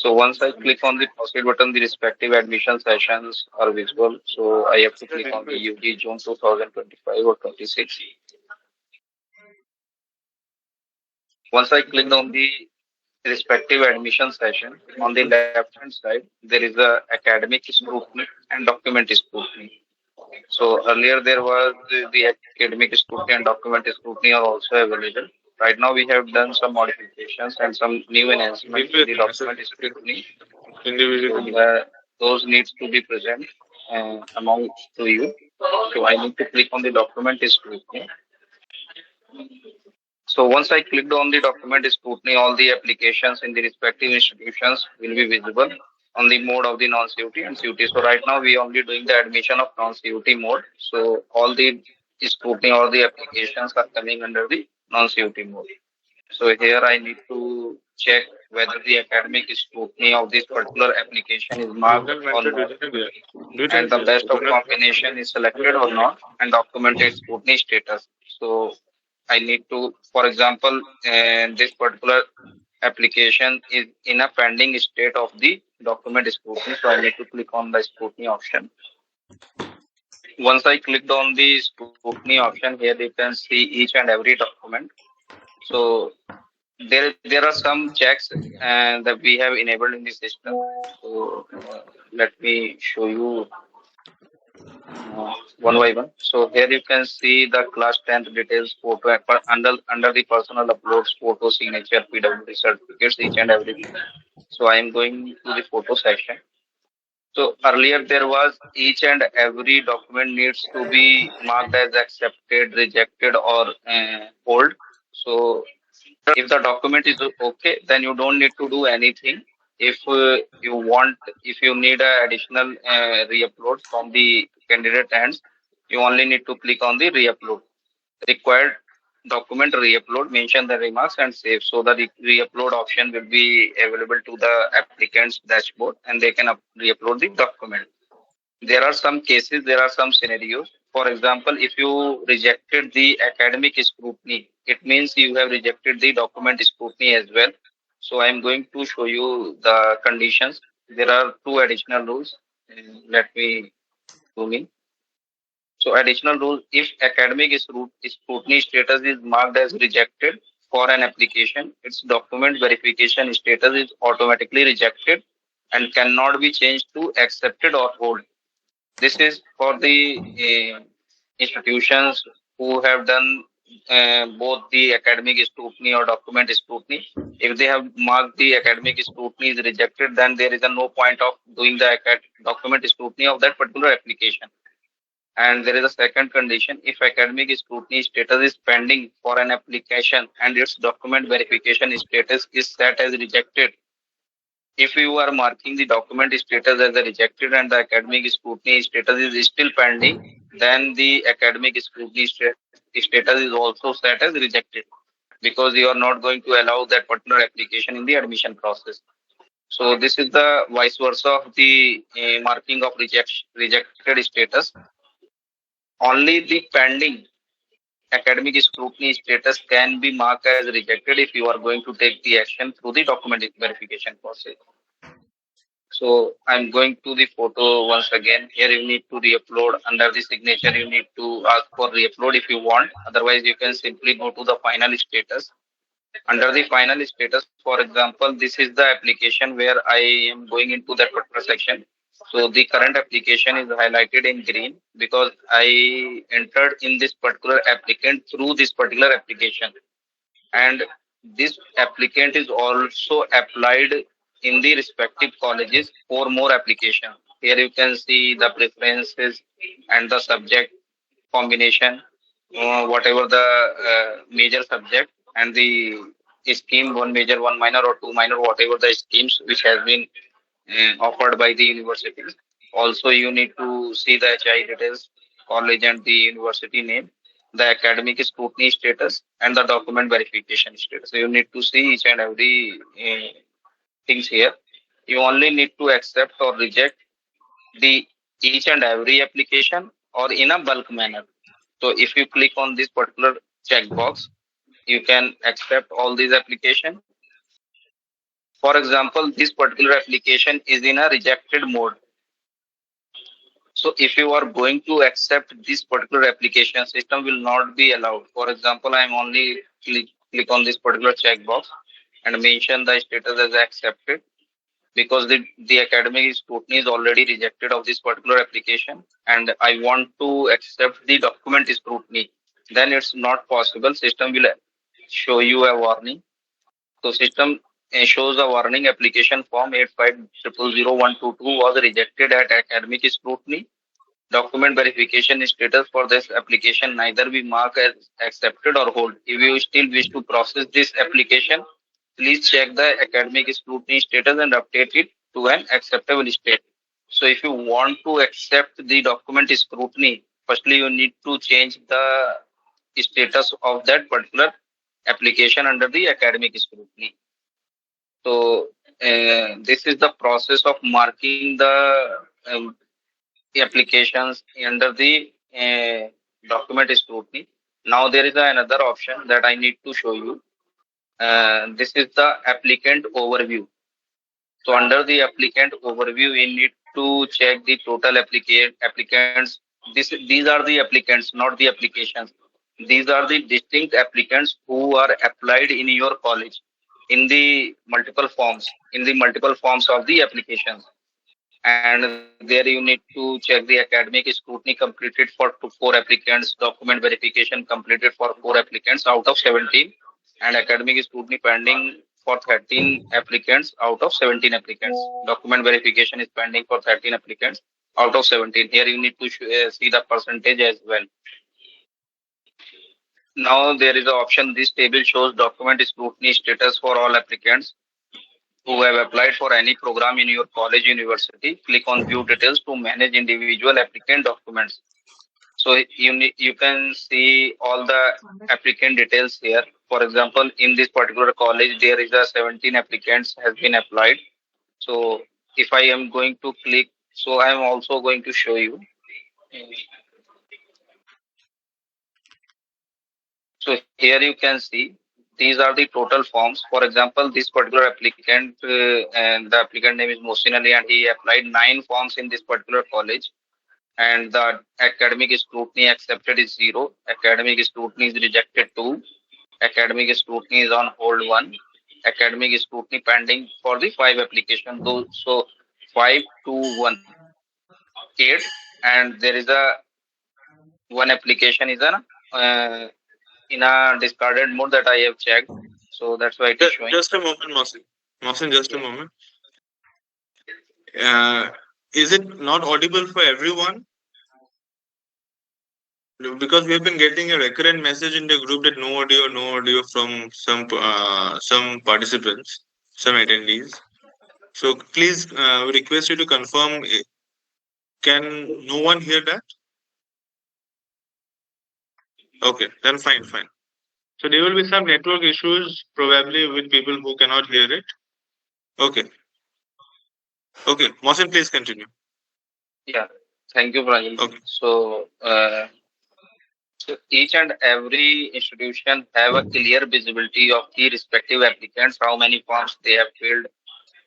So once I click on the proceed button, the respective admission sessions are visible. So I have to click on the UG June 2025 or 26. Once I clicked on the respective admission session, on the left hand side, there is a academic scrutiny and document scrutiny. So earlier there was the academic scrutiny and document scrutiny are also available. Right now we have done some modifications and some new enhancements in the document scrutiny. So those needs to be present among to you. So I need to click on the document scrutiny. So once I clicked on the document scrutiny, all the applications in the respective institutions will be visible on the mode of the non-CUT and CUT. So right now we are only doing the admission of non-CUT mode. So all the scrutiny, all the applications are coming under the non-CUT mode. So here I need to check whether the academic scrutiny of this particular application is marked or not, and the best of combination is selected or not, and documented scrutiny status. So I need to, for example, this particular application is in a pending state of the document scrutiny. So I need to click on the scrutiny option. Once I clicked on the scrutiny option, here you can see each and every document. So there are some checks that we have enabled in the system. So let me show you one by one. So here you can see the class 10th details photo under the personal uploads, photo, signature, PWD certificates, each and everything. So I am going to the photo section. So earlier there was each and every document needs to be marked as accepted, rejected, or hold. So if the document is okay, then you don't need to do anything. If if you need additional re-upload from the candidate ends, you only need to click on the re-upload. Required document re-upload, mention the remarks and save. So the re-upload option will be available to the applicant's dashboard and they can re-upload the document. There are some cases, there are some scenarios. For example, if you rejected the academic scrutiny, it means you have rejected the document scrutiny as well. So I'm going to show you the conditions. There are two additional rules. Let me zoom in. So additional rule, if academic scrutiny status is marked as rejected for an application, its document verification status is automatically rejected and cannot be changed to accepted or hold. This is for the institutions who have done both the academic scrutiny or document scrutiny. If they have marked the academic scrutiny is rejected, then there is no point of doing the document scrutiny of that particular application. And there is a second condition, if academic scrutiny status is pending for an application and its document verification status is set as rejected. If you are marking the document status as a rejected and the academic scrutiny status is still pending, then the academic scrutiny status is also set as rejected because you are not going to allow that particular application in the admission process. So this is the vice versa of the marking of rejected status. Only the pending academic scrutiny status can be marked as rejected if you are going to take the action through the document verification process. So I'm going to the photo once again. Here you need to re-upload. Under the signature, you need to ask for re-upload if you want. Otherwise, you can simply go to the final status. Under the final status, for example, this is the application where I am going into that particular section. So the current application is highlighted in green because I entered in this particular applicant through this particular application. And this applicant is also applied in the respective colleges for more application. Here you can see the preferences and the subject combination, whatever the major subject and the scheme, one major, one minor or two minor, whatever the schemes which has been offered by the universities. Also, you need to see the HI details, college and the university name, the academic scrutiny status, and the document verification status. So you need to see each and every things here. You only need to accept or reject the each and every application or in a bulk manner. So if you click on this particular checkbox, you can accept all these applications For example, this particular application is in a rejected mode. So if you are going to accept this particular application, system will not be allowed. For example, I am only click on this particular checkbox and mention the status as accepted, because the academic scrutiny is already rejected of this particular application and I want to accept the document scrutiny, then it's not possible. System will show you a warning. So system shows a warning, application form 85000122 was rejected at academic scrutiny. Document verification status for this application neither be marked as accepted or hold. If you still wish to process this application, please check the academic scrutiny status and update it to an acceptable state. So if you want to accept the document scrutiny, firstly you need to change the status of that particular application under the academic scrutiny. So this is the process of marking the applications under the document scrutiny. Now there is another option that I need to show you. This is the applicant overview. So under the applicant overview, we need to check the total applicants. These are the applicants, not the applications. These are the distinct applicants who are applied in your college in the multiple forms, of the applications. And there you need to check the academic scrutiny completed for 4 applicants, document verification completed for 4 applicants out of 17, and academic scrutiny pending for 13 applicants out of 17 applicants. Document verification is pending for 13 applicants out of 17. Here you need to see the percentage as well. Now there is an option. This table shows document scrutiny status for all applicants who have applied for any program in your college university. Click on view details to manage individual applicant documents. So you can see all the applicant details here. For example, in this particular college, there is a 17 applicants has been applied. So if I am going to click, so I am also going to show you. So here you can see these are the total forms. For example, this particular applicant and the applicant name is Mohsin Ali, and he applied 9 forms in this particular college. And the academic scrutiny accepted is 0. Academic scrutiny is rejected 2. Academic scrutiny is on hold 1. Academic scrutiny pending for the 5 applications. So 5, 2, 1, 8, and there is a one application is in a discarded mode that I have checked. So that's why it is showing. Just a moment, Mohsin. Mohsin, just a moment. Is it not audible for everyone? Because we have been getting a recurrent message in the group that no audio from some participants, some attendees. So please, we request you to confirm. Can no one hear that? Okay, then fine. So there will be some network issues probably with people who cannot hear it. Okay, Mohsin, please continue. Yeah, thank you, Prajal. Okay. So each and every institution have a clear visibility of the respective applicants, how many forms they have filled,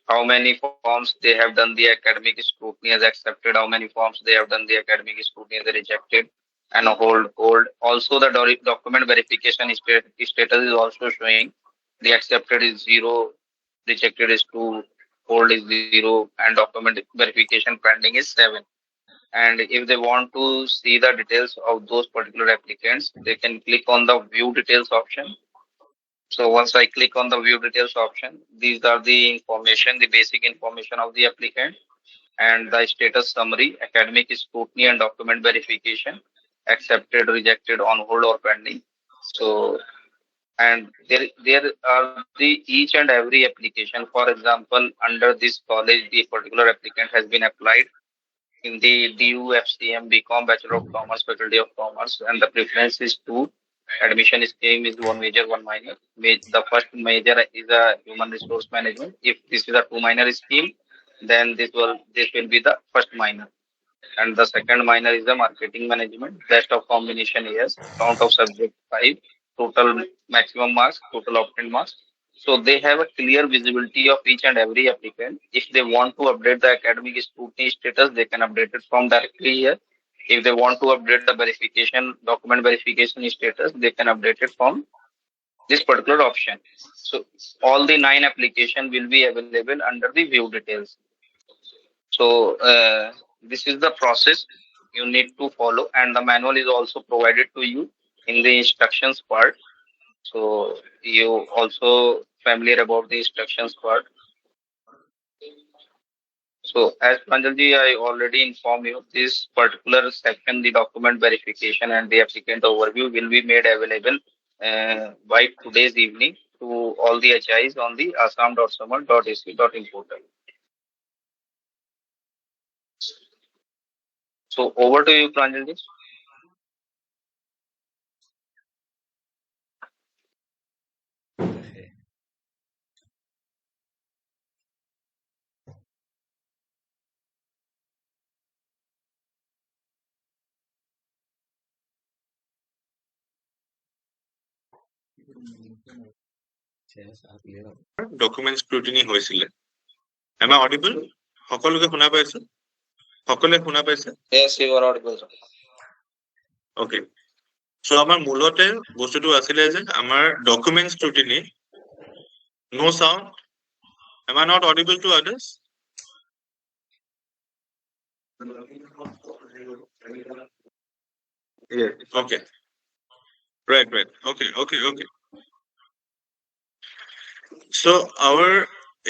how many forms they have done the academic scrutiny as accepted, how many forms they have done the academic scrutiny as rejected, and hold. Also, the document verification status is also showing. The accepted is 0, rejected is 2, hold is 0, and document verification pending is 7. And if they want to see the details of those particular applicants, they can click on the view details option. So once I click on the view details option, these are the information, the basic information of the applicant, and the status summary, academic scrutiny and document verification, accepted, rejected, on hold or pending. So, and there are the each and every application. For example, under this college, the particular applicant has been applied in the DU FCM BCom Bachelor of Commerce, Faculty of Commerce, and the preference is 2. Admission scheme is 1 major, 1 minor. The first major is a human resource management. If this is a 2 minor scheme, then this will be the first minor. And the second minor is the marketing management. Best of combination, yes. Count of subject 5. Total maximum marks, total obtained marks So they have a clear visibility of each and every applicant. If they want to update the academic scrutiny status, they can update it from directly here. If they want to update the verification, document verification status, they can update it from this particular option. So all the 9 application will be available under the view details. So this is the process you need to follow, and the manual is also provided to you in the instructions part. So you also familiar about the instructions part. So as Pranjalji, I already informed you, this particular section, the document verification and the applicant overview will be made available by today's evening to all the HIs on the assam.samal.ac.in portal. So over to you, Pranjalji. Document scrutiny হৈছিলে। Am I audible? সকলোকে শুনা পাইছে? সকলোৱে শুনা পাইছে? Yes, you are audible. Okay. So আমাৰ মূলতে বস্তুটো আছিলে যে আমাৰ document scrutiny, no sound. Am I not audible to others? Yeah. Okay. Right. Okay. So our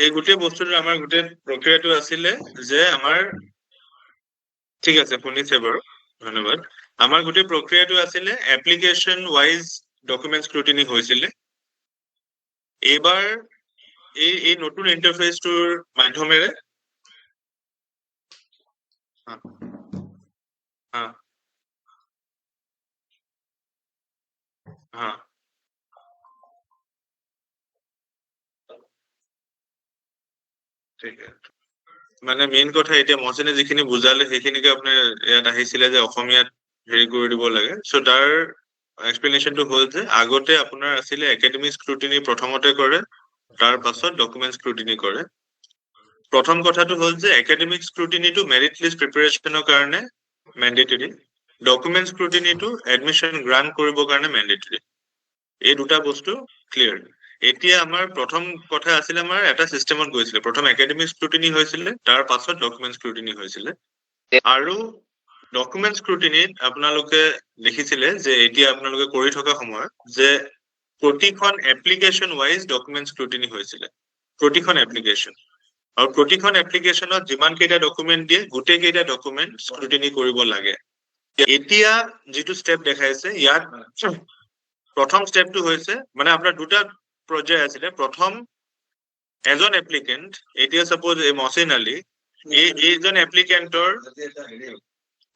এই গোটেই বস্তুটো আমাৰ গোটেই প্ৰক্ৰিয়াটো আছিলে যে আমাৰ ঠিক আছে শুনিছে বাৰু, ধন্যবাদ। আমাৰ গোটেই প্ৰক্ৰিয়াটো আছিলে এপ্লিকেশন ওয়াইজ ডকুমেন্ট স্ক্ৰুটিনি হৈছিলে। এইবাৰ এই নতুন ইন্টাৰফেসটোৰ মাধ্যমেৰে ঠিক আছে। মানে মেইন কথা এতিয়া মহসিনে যিখিনি বুজালে সেইখিনিকে আপোনাৰ ইয়াত আহিছিলে যে অসমীয়াত হেৰি কৰি দিব লাগে। চ' তাৰ এক্সপ্লেনেশ্যনটো হ'ল যে আগতে আপোনাৰ আছিলে একাডেমিক স্ক্ৰুটিনি প্ৰথমতে কৰে, তাৰ পাছত ডকুমেন্ট স্ক্ৰুটিনি কৰে। প্ৰথম কথাটো হ'ল যে একাডেমিক স্ক্ৰুটিনিটো মেৰিট লিষ্ট প্ৰিপাৰেশ্যনৰ কাৰণে মেণ্ডেটৰী, ডকুমেন্ট স্ক্ৰুটিনিটো এডমিশ্যন গ্ৰান্ট কৰিবৰ কাৰণে মেণ্ডেটৰী। এই দুটা বস্তু ক্লিয়াৰ। এতিয়া আমাৰ প্ৰথম কথা আছিলে আমাৰ এটা চিষ্টেমত গৈছিলে, প্ৰথম একাডেমিক স্ক্ৰুটিনি হৈছিলে, তাৰ পাছত ডকুমেন্ট স্ক্ৰুটিনি হৈছিলে। আৰু ডকুমেন্ট স্ক্ৰুটিনিত আপোনালোকে দেখিছিলে যে এতিয়া আপোনালোকে কৰি থকা সময়ত যে প্ৰতিখন এপ্লিকেশন ওয়াইজ ডকুমেন্ট স্ক্ৰুটিনি হৈছিলে, প্ৰতিখন এপ্লিকেশন। আৰু প্ৰতিখন এপ্লিকেশনত যিমান কেইটা ডকুমেন্ট দিয়ে গোটেই কেইটা ডকুমেন্ট স্ক্ৰুটিনি কৰিব লাগে। এতিয়া যিটো ষ্টেপ দেখাইছে ইয়াত প্ৰথম ষ্টেপটো হৈছে মানে আপোনাৰ দুটা পৰ্যায় আছিলে। প্ৰথম এজন এপ্লিকেন্ট, এতিয়া সাপোজ মহসিন আলী, এইজন এপ্লিকেন্টৰ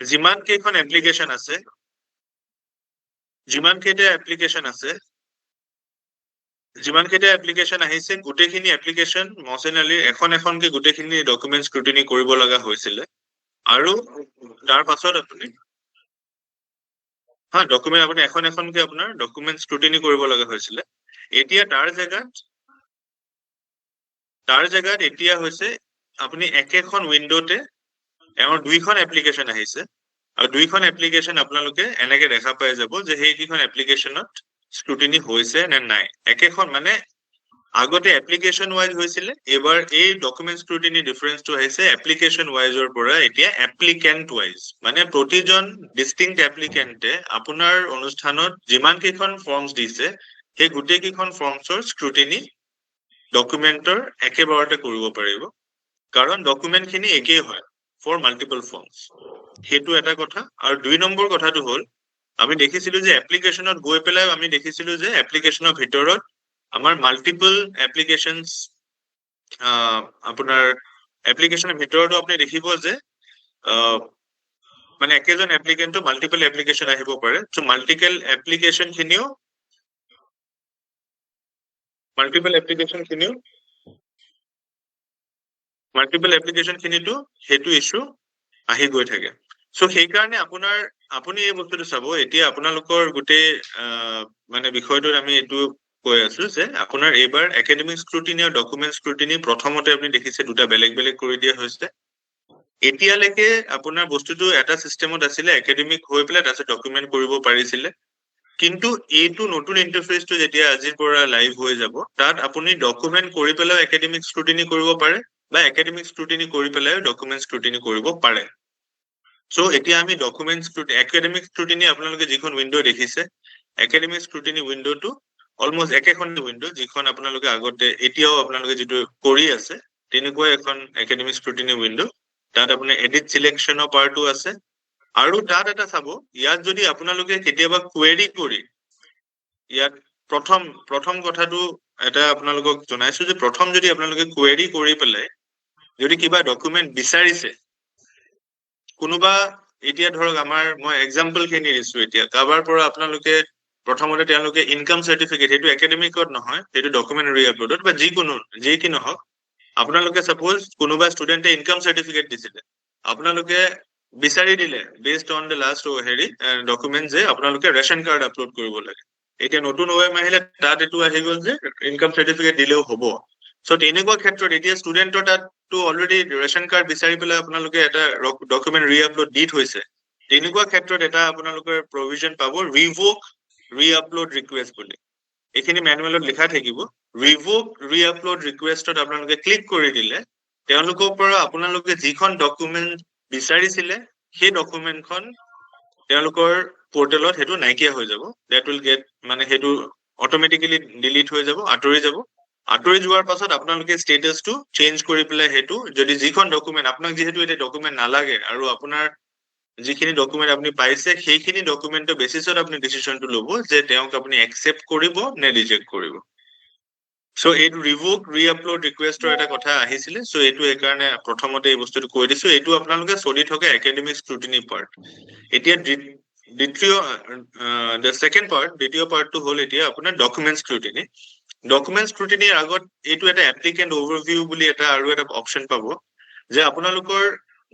যিমান কেইখন এপ্লিকেশন আছে, যিমান কেইটা এপ্লিকেশন আহিছে গোটেইখিনি এপ্লিকেশন মহসিন আলীৰ এখন এখনকে গোটেইখিনি ডকুমেন্ট স্ক্ৰুটিনি কৰিব লগা হৈছিলে। আৰু তাৰ পাছত আপুনি ডকুমেন্ট আপুনি এখন এখনকে আপোনাৰ ডকুমেন্ট স্ক্ৰুটিনি কৰিব লগা হৈছিলে। এতিয়া তাৰ জেগাত এতিয়া হৈছে আপুনি একেখন উইন্ডোতে আমাৰ দুইখন এপ্লিকেশন আহিছে, আৰু দুইখন এপ্লিকেশন আপোনালোকে এনেকে দেখা পাই যাব যে সেইকেইখন এপ্লিকেশনত স্ক্ৰুটিনি হৈছে নে নাই। একেখন মানে আগতে এপ্লিকেশন ওয়াইজ হৈছিলে, এবাৰ এই ডকুমেন্ট স্ক্ৰুটিনি ডিফাৰেন্সটো আহিছে এপ্লিকেশন ওয়াইজৰ পৰা এতিয়া এপ্লিকেন্ট ওয়াইজ। মানে প্ৰতিজন ডিষ্টিংক্ট এপ্লিকেন্টে আপোনাৰ অনুষ্ঠানত যিমান কেইখন ফৰ্মছ দিছে সেই গোটেই কেইখন ফৰ্মছৰ স্ক্ৰুটিনি ডকুমেন্টৰ একেবাৰতে কৰিব পাৰিব, কাৰণ ডকুমেন্টখিনি একেই হয় ফৰ মাল্টিপল ফৰ্মছ। সেইটো এটা কথা। আৰু দুই নম্বৰ কথাটো হ'ল আমি দেখিছিলো যে এপ্লিকেশনত গৈ পেলাই আমি দেখিছিলো যে এপ্লিকেশনৰ ভিতৰত আমাৰ মাল্টিপল এপ্লিকেশনছ, আপোনাৰ এপ্লিকেশনৰ ভিতৰতো আপুনি দেখিব যে মানে একেজন এপ্লিকেন্টটো মাল্টিপল এপ্লিকেশন আহিব পাৰে। চ' মাল্টিপল এপ্লিকেশন খিনিও সেইটো ইছ্যু আহি গৈ থাকে। চ' সেইকাৰণে আপুনি এই বস্তুটো চাব, এতিয়া আপোনালোকৰ গোটেই মানে বিষয়টোত আমি এইটো কৈ আছো যে আপোনাৰ এইবাৰ একাডেমিক স্ক্ৰুটিনি আৰু ডকুমেণ্ট স্ক্ৰুটিনি প্ৰথমতে আপুনি দেখিছে দুটা বেলেগ বেলেগ কৰি দিয়া হৈছে। এতিয়ালৈকে আপোনাৰ বস্তুটো এটা চিষ্টেমত আছিলে, একাডেমিক হৈ পেলাই তাৰপিছত ডকুমেণ্ট কৰিব পাৰিছিলে। কিন্তু এইটো নতুন ইণ্টাৰফেচটো যেতিয়া আজিৰ পৰা লাইভ হৈ যাব, তাত আপুনি ডকুমেণ্ট কৰি পেলাই একাডেমিক স্ক্ৰুটিনি কৰিব পাৰে বা একাডেমিক স্ক্ৰুটিনি কৰি পেলাই ডকুমেণ্ট স্ক্ৰুটিনি কৰিব পাৰে। সো এতিয়া আমি ডকুমেণ্ট স্ক্ৰুটিনি, একাডেমিক স্ক্ৰুটিনি আপোনালোকে যিখন উইন্ডো দেখিছে, একাডেমিক স্ক্ৰুটিনি উইন্ডোটো অলমোষ্ট একেখন উইন্ডো যিখন আপোনালোকে আগতে এতিয়াও আপোনালোকে যিটো কৰি আছে তেনেকুৱা এখন একাডেমিক স্ক্ৰুটিনি উইন্ডো। তাত আপোনাৰ এডিট চিলেকশ্যনৰ পাৰ্টো আছে আৰু তাত এটা চাব, ইয়াত যদি আপোনালোকে কেতিয়াবা কুৱেৰি কৰি, ইয়াত প্ৰথম কথাটো এটা আপোনালোকক জনাইছো যে প্ৰথম যদি আপোনালোকে কুৱেৰি কৰি পেলাই যদি কিবা ডকুমেণ্ট বিচাৰিছে, কোনোবা এতিয়া ধৰক মই এক্সাম্পল খিনি দিছো, এতিয়া কাৰোবাৰ পৰা আপোনালোকে প্ৰথমতে তেওঁলোকে ইনকাম চাৰ্টিফিকেট, সেইটো একাডেমিকত নহয়, সেইটো ডকুমেণ্ট ৰি-আপলোডত বা যি কি নহওক, আপোনালোকে সাপোজ কোনোবা ষ্টুডেণ্টে ইনকাম চাৰ্টিফিকেট দিছিলে, আপোনালোকে বিচাৰি দিলে based on the last document যে আপোনালোকে ৰেচন কাৰ্ড আপলোড কৰিব লাগে। এতিয়া নতুন OM আহিলে তাত এইটো আহি গ'ল যে ইনকাম চাৰ্টিফিকেট দিলেও হ'ব। সো তেনেকুৱা ক্ষেত্ৰত এতিয়া ষ্টুডেণ্টৰ তাততো অলৰেডি ৰেচন কাৰ্ড বিচাৰি পেলাই আপোনালোকে এটা ডকুমেণ্ট ৰি-আপলোড দি থৈছে। তেনেকুৱা ক্ষেত্ৰত এটা আপোনালোকৰ প্ৰভিজন পাব ৰিভোক ৰি-আপলোড ৰিকুৱেষ্ট বুলি। এইখিনি মেনুৱেলত লিখা থাকিব। ৰিভোক ৰি-আপলোড ৰিকুৱেষ্টত আপোনালোকে ক্লিক কৰি দিলে তেওঁলোকৰ পৰা আপোনালোকে যিখন ডকুমেণ্ট বিচাৰিছিলে সেই ডকুমেণ্টখন তেওঁলোকৰ পৰ্টেলত সেইটো নাইকিয়া হৈ যাব। দেট উইল গেট, মানে সেইটো অট'মেটিকেলি ডিলিট হৈ যাব, আঁতৰি যাব। আঁতৰি যোৱাৰ পাছত আপোনালোকে ষ্টেটাছটো চেঞ্জ কৰি পেলাই সেইটো, যদি যিখন ডকুমেণ্ট আপোনাক, যিহেতু এতিয়া ডকুমেণ্ট নালাগে আৰু আপোনাৰ যিখিনি ডকুমেণ্ট আপুনি পাইছে সেইখিনি ডকুমেণ্টৰ বেচিছত আপুনি ডিচিশ্যনটো ল'ব যে তেওঁক আপুনি একচেপ্ট কৰিব নে ৰিজেক্ট কৰিব। সো এইটো ৰিভোক ৰি-আপলোড ৰিকুৱেষ্টৰ এটা কথা আহিছিলে। সো এইটো এইকাৰণে প্ৰথমতে এই বস্তুটো কৈ দিছো, এইটো আপোনালোকে চলি থকা একাডেমিক স্ক্ৰুটিনি পাৰ্ট। এতিয়া দ্বিতীয় পাৰ্টটো হ'ল এতিয়া আপোনাৰ ডকুমেণ্ট স্ক্ৰুটিনি। ডকুমেণ্ট স্ক্ৰুটিনিৰ আগত এইটো এটা এপ্লিকেণ্ট অভাৰভিউ বুলি এটা আৰু এটা অপশ্যন পাব, যে আপোনালোকৰ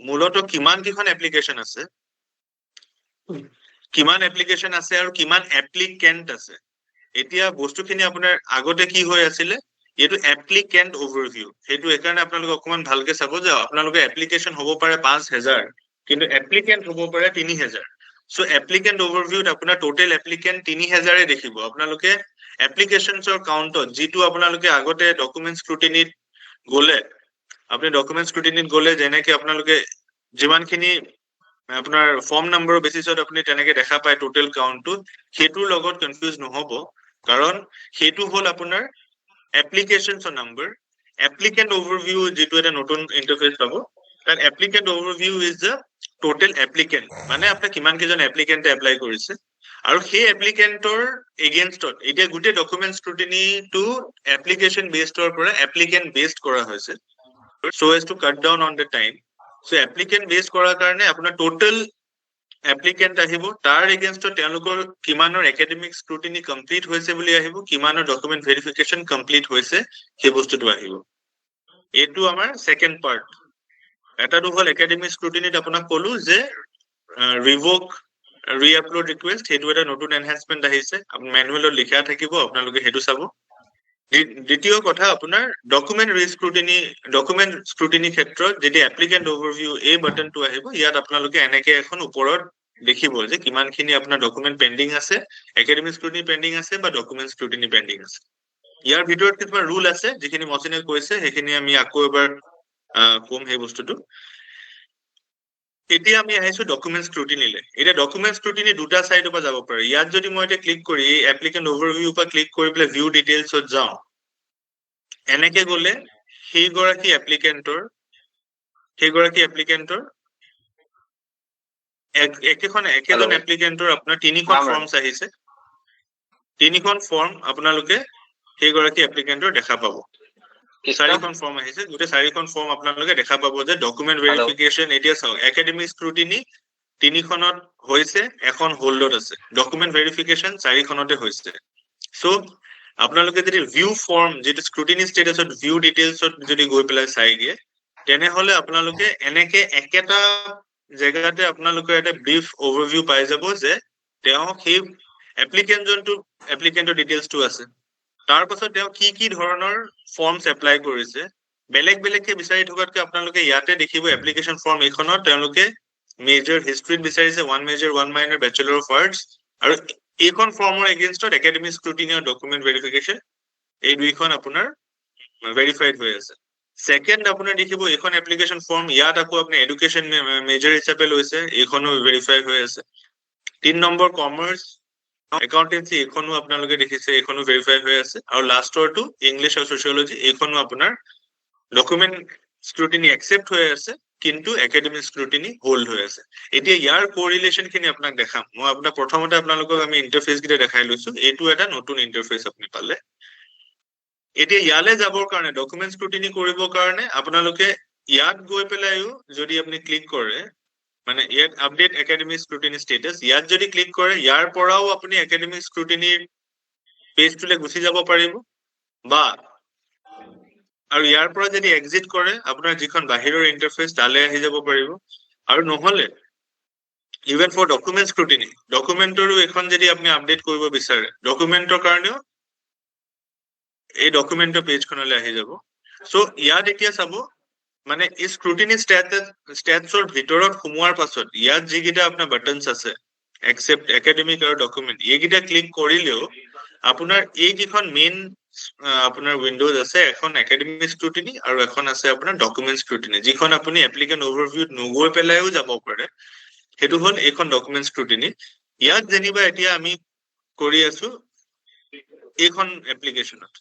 মূলত কিমান কেইখন এপ্লিকেশ্যন আছে, আৰু কিমান এপ্লিকেণ্ট আছে। এতিয়া বস্তুখিনি আপোনাৰ আগতে কি হৈ আছিলে, এইটো এপ্লিকেণ্ট অভাৰভিউ। সেইটো এইকাৰণে আপোনালোকে অকমান ভালকে চাব যে আপোনালোকে এপ্লিকেশ্যন হ'ব পাৰে 5,000, কিন্তু এপ্লিকেণ্ট হ'ব পাৰে 3,000। সো এপ্লিকেণ্ট অভাৰভিউত আপোনাৰ টোটেল এপ্লিকেণ্ট 3,000 দেখিব। আপোনালোকে এপ্লিকেশ্যনছৰ কাউণ্টত, যিটো আপোনালোকে আগতে ডকুমেণ্ট স্ক্ৰুটিনিত গ'লে, যেনেকে আপোনালোকে যিমানখিনি আপোনাৰ ফৰ্ম নম্বৰৰ বেচিছত আপুনি তেনেকে দেখা পায় টোটেল কাউণ্টটো, সেইটোৰ লগত কনফিউজ নহ'ব, কাৰণ সেইটো হ'ল আপোনাৰ এপ্লিকেশ্যনছৰ নম্বৰ। এপ্লিকেণ্ট অভাৰভিউ যিটো এটা নতুন ইণ্টাৰফেচ পাব, তাত applicant overview is the total applicant, মানে আপোনাৰ কিমান কেইজন এপ্লিকেণ্টে এপ্লাই কৰিছে, আৰু সেই এপ্লিকেণ্টৰ এগেইনষ্টত এতিয়া গোটেই ডকুমেণ্ট স্ক্ৰুটিনিটো এপ্লিকেশ্যন বেছডৰ পৰা এপ্লিকেণ্ট বেছড কৰা হৈছে, so as to cut down on the time. So applicant based কৰাৰ কাৰণে আপোনাৰ টোটেল এপ্লিকেণ্ট আহিব, তাৰ এগেইনষ্টত তেওঁলোকৰ কিমানৰ একাডেমিক স্ক্ৰুটিনি কমপ্লিট হৈছে বুলি আহিব, কিমানৰ ডকুমেণ্ট ভেৰিফিকেশ্যন কমপ্লিট হৈছে সেই বস্তুটো আহিব। এইটো আমাৰ ছেকেণ্ড পাৰ্ট। এটাটো হ'ল একাডেমিক স্ক্ৰুটিনিত আপোনাক ক'লো যে ৰিভোক ৰি-আপলোড ৰিকুৱেষ্ট, সেইটো এটা নতুন এনহেঞ্চমেণ্ট আহিছে, মেনুৱেলত লিখা থাকিব, আপোনালোকে সেইটো চাব। দ্বিতীয় কথা আপোনাৰ ডকুমেণ্ট স্ক্ৰুটিনি ক্ষেত্ৰত যেতিয়া এপ্লিকেণ্ট অভাৰভিউ এই বাটনটো আহিব, ইয়াত আপোনালোকে এনেকে এখন ওপৰত দেখিব যে কিমানখিনি আপোনাৰ ডকুমেণ্ট পেণ্ডিং আছে, একাডেমিক স্ক্ৰুটিনি পেণ্ডিং আছে বা ডকুমেণ্ট স্ক্ৰুটিনি পেণ্ডিং আছে। ইয়াৰ ভিতৰত কিছুমান ৰুল আছে, যিখিনি মচিনে কৈছে সেইখিনি আমি আকৌ এবাৰ কম সেই বস্তুটো। এতিয়া আমি আহিছো ডকুমেণ্ট স্ক্ৰুটিনিলে। এতিয়া ডকুমেণ্ট স্ক্ৰুটিনি দুটা চাইডৰ পৰা যাব পাৰে। ইয়াত যদি মই এতিয়া ক্লিক কৰি এপ্লিকেণ্ট অভাৰভিউ পৰা ক্লিক কৰি পেলাই ভিউ ডিটেইলছত যাওঁ, এনেকে গ'লে সেইগৰাকী এপ্লিকেণ্টৰ একেজন এপ্লিকেণ্টৰ আপোনাৰ 3খন ফৰ্মছ আহিছে। 3খন ফৰ্ম আপোনালোকে সেইগৰাকী এপ্লিকেণ্টৰ দেখা পাব। 4খন ফৰ্ম আহিছে, গোটেই 4খন ফৰ্ম আপোনালোকে দেখা পাব যে ডকুমেণ্ট ভেৰিফিকেশ্যন। এতিয়া চাওক, একাডেমিক স্ক্ৰুটিনি 3খনত হৈছে, এখন হোল্ডত আছে। ডকুমেণ্ট ভেৰিফিকেশ্যন 4খনতে হৈছে। সো আপোনালোকে যদি ভিউ ফৰ্ম, যিটো স্ক্ৰুটিনি ষ্টেটাছত ভিউ ডিটেইলছত যদি গৈ পেলাই চাইগে, তেনেহলে আপোনালোকে এনেকে একেটা জেগাতে আপোনালোকে এটা ব্ৰিফ অভাৰভিউ পাই যাব যে তেওঁ সেই এপ্লিকেণ্টৰ ডিটেইলছটো আছে, তাৰ পাছত তেওঁ কি ধৰণৰ ফৰ্মছ এপ্লাই কৰিছে বেলেগ বেলেগকে বিচাৰি থকাতকে আপোনালোকে ইয়াতে দেখিব এপ্লিকেশ্যন ফৰ্ম এইখনত তেওঁলোকে মেজৰ হিষ্ট্ৰীত বিচাৰিছে 1 major 1 minor bachelor of arts আৰু এইখন ফৰ্মৰ এগেইনষ্টত একাডেমিক স্ক্ৰুটিনি আৰু ডকুমেণ্ট ভেৰিফিকেশ্যন এই দুইখন আপোনাৰ ভেৰিফাইড হৈ আছে সেকেন্ড আপোনাৰ দেখিব এইখন এপ্লিকেশ্যন ফৰ্ম ইয়াত আকৌ আপুনি এডুকেশ্যন মেজৰ হিচাপে লৈছে এইখনো ভেৰিফাই হৈ আছে 3 নম্বৰ কমাৰ্চ একাউন্টেন্সি এইখনো আপোনালোকে দেখিছে এইখনো ভেৰিফাই হৈ আছে আৰু লাষ্টৰটো ইংলিছ আৰু সোশিয়োলজি এইখনো আপোনাৰ ডকুমেণ্ট স্ক্ৰুটিনি একসেপ্ট হৈ আছে কিন্তু একাডেমিক স্ক্ৰুটিনি হোল্ড হৈ আছে এতিয়া ইয়াৰ কোৰিলেশন খিনি আপোনাক দেখাম মই আপোনাক প্ৰথমতে আপোনালোকক আমি ইন্টাৰফেস গিটা দেখাই লৈছো এইটো এটা নতুন ইন্টাৰফেস আপুনি পালে এতিয়া ইয়ালে যাবৰ কাৰণে ডকুমেণ্ট স্ক্ৰুটিনি কৰিবৰ কাৰণে আপোনালোকে ইয়াত গৈ পেলাইও যদি আপুনি ক্লিক কৰে মানে ইয়াত আপডেট একাডেমিক স্ক্ৰুটিনি ষ্টেটাস ইয়াত যদি ক্লিক কৰে ইয়াৰ পৰাও আপুনি একাডেমিক স্ক্ৰুটিনিৰ পেজটোলে গুচি যাব পাৰিব বা আৰু ইয়াৰ পৰা যদি এক্সিট কৰে আপোনাৰ যিখন বাহিৰৰ ইন্টাৰফেস তালে আহি যাব পাৰিব আৰু নহলে ইভেন ফৰ ডকুমেণ্ট স্ক্ৰুটিনি ডকুমেণ্টৰো এখন যদি আপুনি আপডেট কৰিব বিচাৰে ডকুমেণ্টৰ কাৰণেও এই ডকুমেণ্টৰ পেজখনলৈ আহি যাব সো ইয়াত এতিয়া চাব মানে এই স্ক্ৰুটিনি ষ্টেটছৰ ভিতৰত সোমোৱাৰ পাছত ইয়াত যিকেইটা আপোনাৰ বাটনছ আছে একসেপ্ট একাডেমিক আৰু ডকুমেণ্ট এইকেইটা ক্লিক কৰিলেও আপোনাৰ এইকেইখন মেইন আপোনাৰ উইন্ডোজ আছে এখন একাডেমিক স্ক্ৰুটিনি আৰু এখন আছে আপোনাৰ ডকুমেণ্ট স্ক্ৰুটিনি যিখন আপুনি এপ্লিকেন্ট ওভাৰভিউত নগৈ পেলাইও যাব পাৰে সেইটো হ'ল এইখন ডকুমেণ্ট স্ক্ৰুটিনি ইয়াত যেনিবা এতিয়া আমি কৰি আছো এইখন এপ্লিকেশ্যনত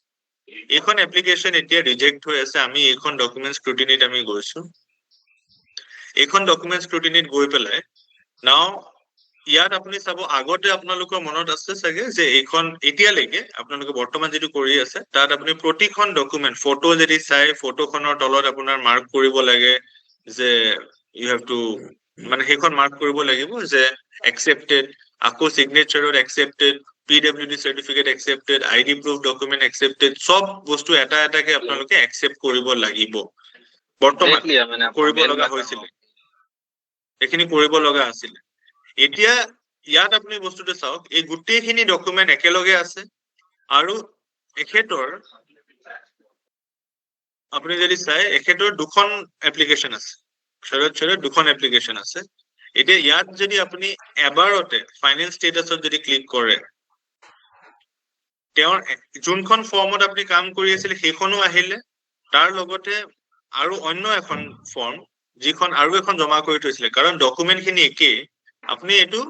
এইখন এপ্লিকেশ্যন এতিয়া ৰিজেক্ট হৈ আছে আমি এইখন ডকুমেণ্ট স্ক্ৰুটিনিত আমি গৈছো এইখন ডকুমেণ্ট স্ক্ৰুটিনিত গৈ পেলাই নাও ইয়াত আপুনি চাব আগতে আপোনালোকৰ মনত আছে চাগে যে এইখন এতিয়ালৈকে আপোনালোকে বৰ্তমান যেটো কৰি আছে তাত আপুনি প্ৰতিখন ডকুমেণ্ট ফটো যদি চাই ফটোখনৰ তলত আপোনাৰ মাৰ্ক কৰিব লাগে যে ইউ হেভ টু মানে সেইখন মাৰ্ক কৰিব লাগিব যে একসেপ্টেড আকৌ সিগনেচাৰত accepted PWD certificate accepted ID proof document accepted সব বস্তু এটা এটাকে আপোনালোকে একসেপ্ট কৰিব লাগিব বৰ্তমান কৰিব লগা হৈছিল এখিনি কৰিব লগা আছিল এতিয়া ইয়াত আপুনি বস্তুটো চাওক এই গুটেইখিনি ডকুমেণ্ট একেলগে আছে আৰু এখেতৰ আপুনি যদি চাই এখেতৰ দুখন এপ্লিকেশ্যন আছে সৰল দুখন এপ্লিকেশ্যন আছে এতিয়া ইয়াত যদি আপুনি এবাৰতে ফাইনেল ষ্টেটাছত যদি ক্লিক কৰে তেওঁৰ যোনখন ফৰ্মত আপুনি কাম কৰি আছিল সেইখনো আহিলে তাৰ লগতে আৰু অন্য এখন ফৰ্ম যিখন আৰু এখন জমা কৰি থৈছিলে কাৰণ ডকুমেণ্ট খিনি একেই আপুনি এটো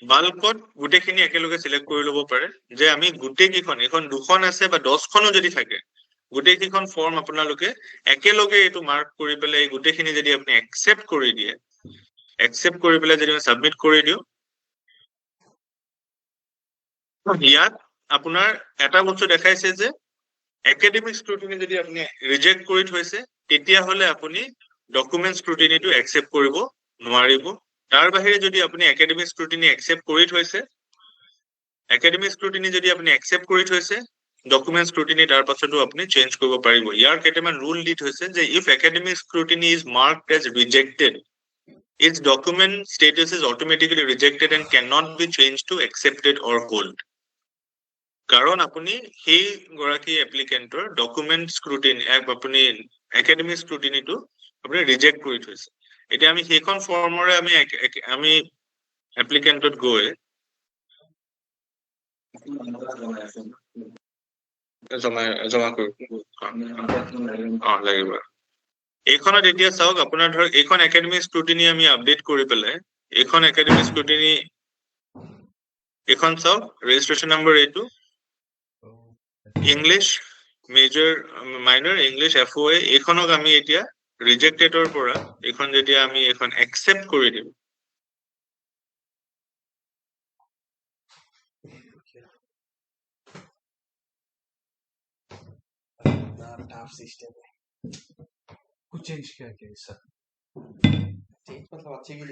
বাল্কত গুটেখিনি একেলগে সিলেক্ট কৰি লব পাৰে যে আমি গুটেকিখন এখন দুখন আছে বা 10খনো যদি থাকে গুটেকিখন ফৰ্ম আপোনালোকে একেলগে এটো মাৰ্ক কৰি পেলাই এই গুটেখিনি যদি আপুনি একসেপ্ট কৰি দিয়ে একসেপ্ট কৰি পেলাই যদি সাবমিট কৰি দিও ইয়াত আপোনাৰ এটা বস্তু দেখাইছে যে একাডেমিক স্ক্ৰুটিনি যদি আপুনি ৰিজেক্ট কৰি থৈছে তেতিয়া হলে আপুনি ডকুমেণ্ট স্ক্ৰুটিনিটো একসেপ্ট কৰিব নোৱাৰিব তাৰ বাহিৰে যদি আপুনি একাডেমিক স্ক্ৰুটিনি একসেপ্ট কৰি থৈছে একাডেমিক স্ক্ৰুটিনি যদি আপুনি একসেপ্ট কৰি থৈছে ডকুমেণ্ট স্ক্ৰুটিনি তাৰ পাছতো আপুনি চেঞ্জ কৰিব পাৰিব ইয়াৰ কেইটামান ৰুল দি থৈছে যে if academic scrutiny is marked as rejected its document status is automatically rejected and cannot be changed to accepted or hold কাৰণ আপুনি সেই গৰাকী এপ্লিকেন্টৰ ডকুমেণ্ট স্ক্ৰুটিনি আপুনি একাডেমিক স্ক্ৰুটিনিটো আপুনি ৰিজেক্ট কৰি থৈছে এতিয়া আমি সেইখন ফৰ্মৰে আমি এপ্লিকেন্টত গৈ জমা কৰিব লাগিব এইখনত এতিয়া চাওক আপোনাৰ ধৰ এইখন একাডেমিক স্ক্ৰুটিনি আমি আপডেট কৰি পেলাই এইখন একাডেমিক স্ক্ৰুটিনি এইখন চাওক ৰেজিষ্ট্ৰেচন নম্বৰ এইটো English major minor English FOA এইখনক আমি এতিয়া ৰিজেক্টেডৰ পৰা এইখন যেতিয়া আমি এখন একসেপ্ট কৰি দিম टफ सिस्टम है कुछ चेंज किया क्या सर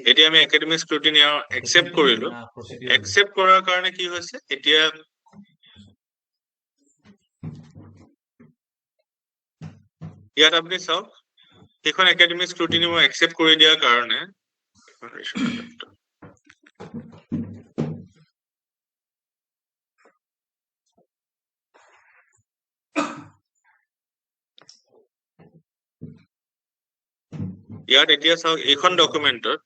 এতিয়া আমি একাডেমিক স্ক্ৰুটিনি একসেপ্ট কৰিলো একসেপ্ট কৰাৰ কাৰণে কি হৈছে এতিয়া ইয়াত আপুনি চাওক সেইখন একাডেমিক স্ক্ৰুটিনি মই একসেপ্ট কৰি দিয়াৰ কাৰণে ইয়াত এতিয়া চাওক এইখন ডকুমেন্টত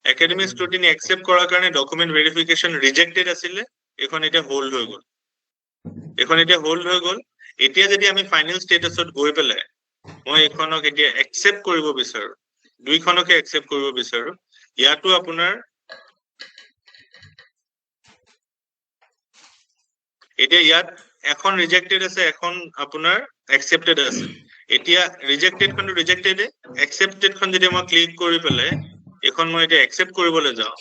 একাডেমিক স্ক্ৰুটিনি একচেপ্ট কৰাৰ কাৰণে ডকুমেন্ট ভেৰিফিকেশন ৰিজেক্টেড আছিলে, এখন এতিয়া হোল্ড হৈ গ'ল। এতিয়া যদি আমি ফাইনেল ষ্টেটাছত গৈ পেলাই মই এইখনক এতিয়া একচেপ্ট কৰিব বিচাৰো, দুইখনকে একচেপ্ট কৰিব বিচাৰো, ইয়াতো আপোনাৰ এতিয়া ইয়াত এখন ৰিজেক্টেড আছে, এখন আপোনাৰ একচেপ্টেড আছে। এতিয়া ৰিজেক্টেড খনটো ৰিজেক্টেড, একচেপ্টেড খন যদি মই ক্লিক কৰি পেলাই এখন মই এতিয়া একচেপ্ট কৰিবলৈ যাওঁ,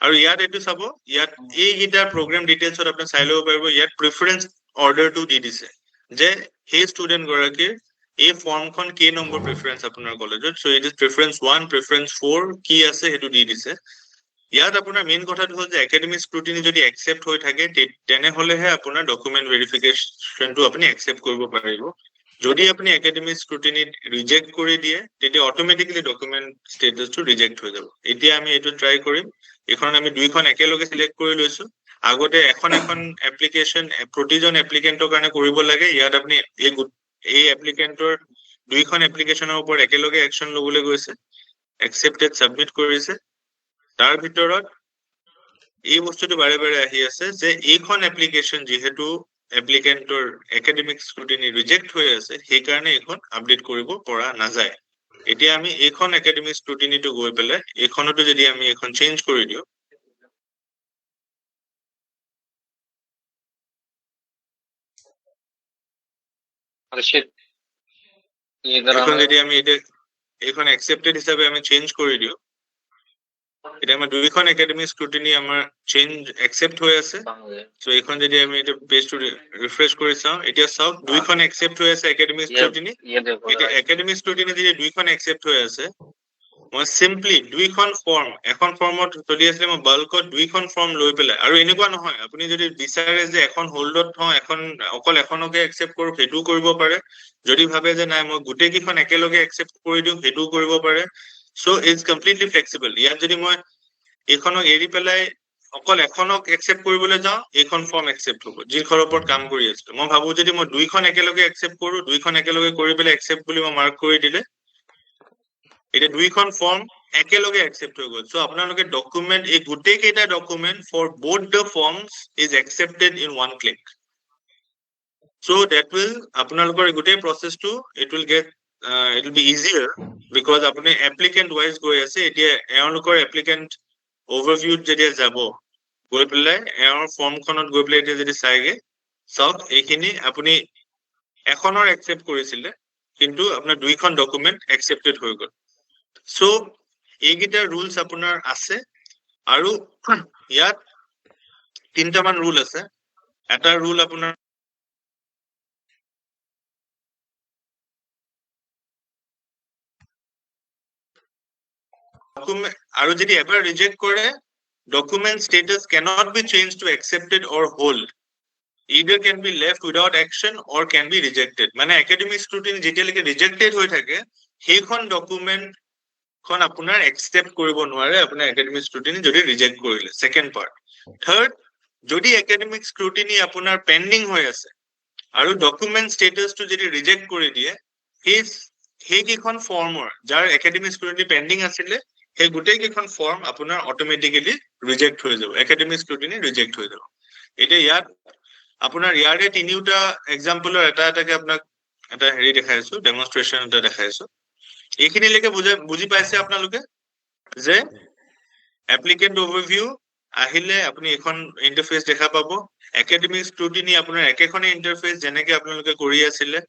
আৰু ইয়াত এইটো চাব, ইয়াত এইকেইটা প্ৰগ্ৰাম ডিটেইলছত আপুনি চাই ল'ব পাৰিব, ইয়াত প্ৰিফাৰেন্স অৰ্ডাৰটো দি দিছে যে সেই ষ্টুডেন্ট গৰাকীৰ এই ফৰ্মখন কেই নম্বৰ প্ৰিফাৰেন্স আপোনাৰ কলেজত, so it is preference 1, preference 4 কি আছে সেইটো দি দিছে। ইয়াত আপোনাৰ মেইন কথাটো হ'ল যে একাডেমিক স্ক্ৰুটিনি যদি একচেপ্ট হৈ থাকে তেনেহলেহে আপোনাৰ ডকুমেন্ট ভেৰিফিকেশনটো আপুনি একচেপ্ট কৰিব পাৰিব। যদি আপুনি একাডেমিক স্ক্ৰুটিনি ৰিজেক্ট কৰি দিয়ে তেতিয়া অটোমেটিক্যালি ডকুমেন্ট ষ্টেটাসটো ৰিজেক্ট হৈ যাব। এতিয়া আমি এইটো ট্ৰাই কৰিম, এখন আমি দুইখন একেলগে সিলেক্ট কৰি লৈছো। আগতে এখন এপ্লিকেশন প্ৰতিজন এপ্লিকেন্টৰ কাৰণে কৰিব লাগে, ইয়াত আপুনি এই এপ্লিকেন্টৰ দুইখন এপ্লিকেশনৰ ওপৰত একেলগে একশন লবলৈ গৈছে, একসেপ্টেড সাবমিট কৰিছে। তাৰ ভিতৰত এই বস্তুটো বাৰে বাৰে আহি আছে যে এইখন এপ্লিকেশন যেহেতু এপ্লিকেন্টৰ একাডেমিক স্ক্ৰুটিনি ৰিজেক্ট হৈ আছে সেইকাৰণে এইখন আপডেট কৰিব পৰা নাযায়। এতিয়া আমি এইখন একাডেমিক স্ক্ৰুটিনিটো গৈ পেলাই এইখনতো যদি আমি এখন চেঞ্জ কৰি দিও, এখন যদি আমি এইখন একসেপ্টেড হিচাপে আমি চেঞ্জ কৰি দিও, এতিয়া আমাৰ দুইখন একাডেমিক স্ক্ৰুটিনি আমাৰ চেঞ্জ একসেপ্ট হৈ আছে। সো এইখন যদি আমি এটা পেজটো ৰিফ্ৰেশ কৰি চাওঁ, এতিয়া চাওক দুইখন একসেপ্ট হৈ আছে একাডেমিক স্ক্ৰুটিনি। এতিয়া একাডেমিক স্ক্ৰুটিনি যদি দুইখন একসেপ্ট হৈ আছে, মই সিম্পলি দুইখন ফৰ্ম, এখন ফৰ্মত চলি আছিলে মই বাল্কত দুইখন ফৰ্ম লৈ পেলাই, আৰু এনেকুৱা নহয় আপুনি যদি বিচাৰে যে এখন হোল্ডত থওঁ এখন অকল এখনকে একসেপ্ট কৰো সেইটোও কৰিব পাৰে, যদি ভাবে যে নাই মই গোটেই কেইখন একেলগে একসেপ্ট কৰি দিওঁ সেইটোও কৰিব পাৰে। So it's completely flexible. ইয়াত যদি মই এইখনক এৰি পেলাই অকল এখনক একসেপ্ট কৰিবলৈ যাওঁ এইখন ফৰ্ম একসেপ্ট হ'ব যিখনৰ ওপৰত কাম কৰি আছিলো। মই ভাবো যদি মই দুইখন একেলগে একসেপ্ট কৰো, দুইখন একেলগে কৰি পেলাই একসেপ্ট বুলি মই মাৰ্ক কৰি দিলে এতিয়া দুইখন ফৰ্ম একেলগে একসেপ্ট হৈ গ'ল। সো আপোনালোকে ডকুমেন্ট এই গোটেই কেইটা document for both the forms is accepted in one click. So that will আপোনালোকৰ গোটেই প্ৰসেসটো it will get it will be easier because আপুনি এপ্লিকেন্ট ওয়াইজ গৈ আছে। এতিয়া এওঁলোকৰ এপ্লিকেন্ট ওভাৰভিউত যেতিয়া যাব গৈ পেলাই এওঁৰ ফৰ্মখনত গৈ পেলাই এতিয়া যদি চাইগে চাওক এইখিনি আপুনি এখনৰ একসেপ্ট কৰিছিলে কিন্তু আপোনাৰ দুইখন ডকুমেন্ট একসেপ্টেড হৈ গ'ল। সো এইকেইটা ৰুলস আপোনাৰ আছে, আৰু ইয়াত তিনটামান ৰুল আছে। এটা ৰুল আপোনাৰ আৰু যদি এবাৰ ৰিজেক্ট কৰে document status cannot be changed to accepted or hold, either can be left without action or can be rejected। মানে academic scrutiny যেতিয়ালৈকে ৰিজেক্টেড হৈ থাকে সেইখন ডকুমেন্ট খন আপোনাৰ একসেপ্ট কৰিব নোৱাৰে আপোনাৰ academic scrutiny যদি ৰিজেক্ট কৰিলে। Second part. থাৰ্ড, যদি academic scrutiny আপোনাৰ পেন্ডিং হৈ আছে আৰু ডকুমেন্ট স্টেটাসটো যদি ৰিজেক্ট কৰি দিয়ে সেইকেইখন ফৰ্মৰ যাৰ academic scrutiny পেন্ডিং আছিলে সেই গোটেই কেইখন ফৰ্ম আপোনাৰ অটোমেটিক্যালি ৰিজেক্ট হৈ যাব, একাডেমিক স্ক্ৰুটিনি ৰিজেক্ট হৈ যাব। এতিয়া ইয়াত আপোনাৰ ইয়াৰে তিনিটা এক্সাম্পলৰ এটাকে আপোনাক এটা হেৰি দেখাইছো, ডেমনষ্ট্ৰেচন এটা দেখাইছো। এইখিনিলৈকে বুজি পাইছে আপোনালোকে যে এপ্লিকেন্ট ওভাৰভিউ আহিলে আপুনি এখন ইন্টাৰফেস দেখা পাব, একাডেমিক স্ক্ৰুটিনি আপোনাৰ একেখনে ইন্টাৰফেস যেনেকে আপোনালোকে কৰি আছিলে,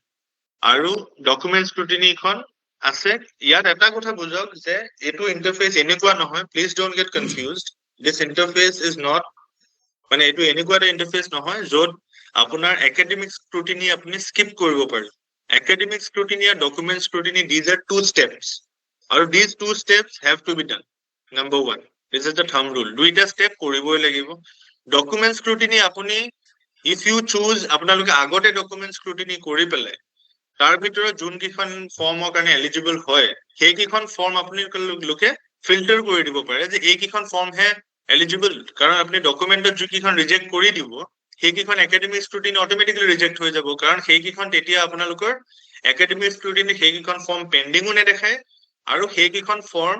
আৰু ডকুমেন্ট স্ক্ৰুটিনি খন আছে। ইয়াত এটা কথা বুঝক যে এইটো ইন্টাৰফেস এনেকুৱা নহয়, please don't get confused, this interface is not, মানে এইটো এনেকুৱা এটা ইন্টাৰফেস নহয় য'ত আপোনাৰ একাডেমিক স্ক্ৰুটিনি আপুনি স্কিপ কৰিব পাৰে। একাডেমিক স্ক্ৰুটিনি আৰু document scrutiny these are two steps, আৰু these two steps have to be done। Number 1, this is the thumb rule, দুইটা স্টেপ কৰিবই লাগিব। ডকুমেন্ট স্ক্ৰুটিনি আপুনি if you choose আপোনালোকে আগতে ডকুমেন্ট স্ক্ৰুটিনি কৰি পেলাই তাৰ ভিতৰত যোনকেইখন ফৰ্মৰ কাৰণে এলিজিবল হয় সেইকেইখন ফৰ্ম আপোনালোকে ফিল্টাৰ কৰি দিব পাৰে যে এইকেইখন ফৰ্ম হে এলিজিবল, কাৰণ আপুনি ডকুমেন্টত যোনকেইখন ৰিজেক্ট কৰি দিব সেইকেইখন একাডেমিক স্ক্ৰুটিনি অটোমেটিক্যালি ৰিজেক্ট হৈ যাব, কাৰণ সেইকেইখন তেতিয়া আপোনালোকৰ একাডেমিক স্ক্ৰুটিনি সেইকেইখন ফৰ্ম পেন্ডিঙো নেদেখায় আৰু সেইকেইখন ফৰ্ম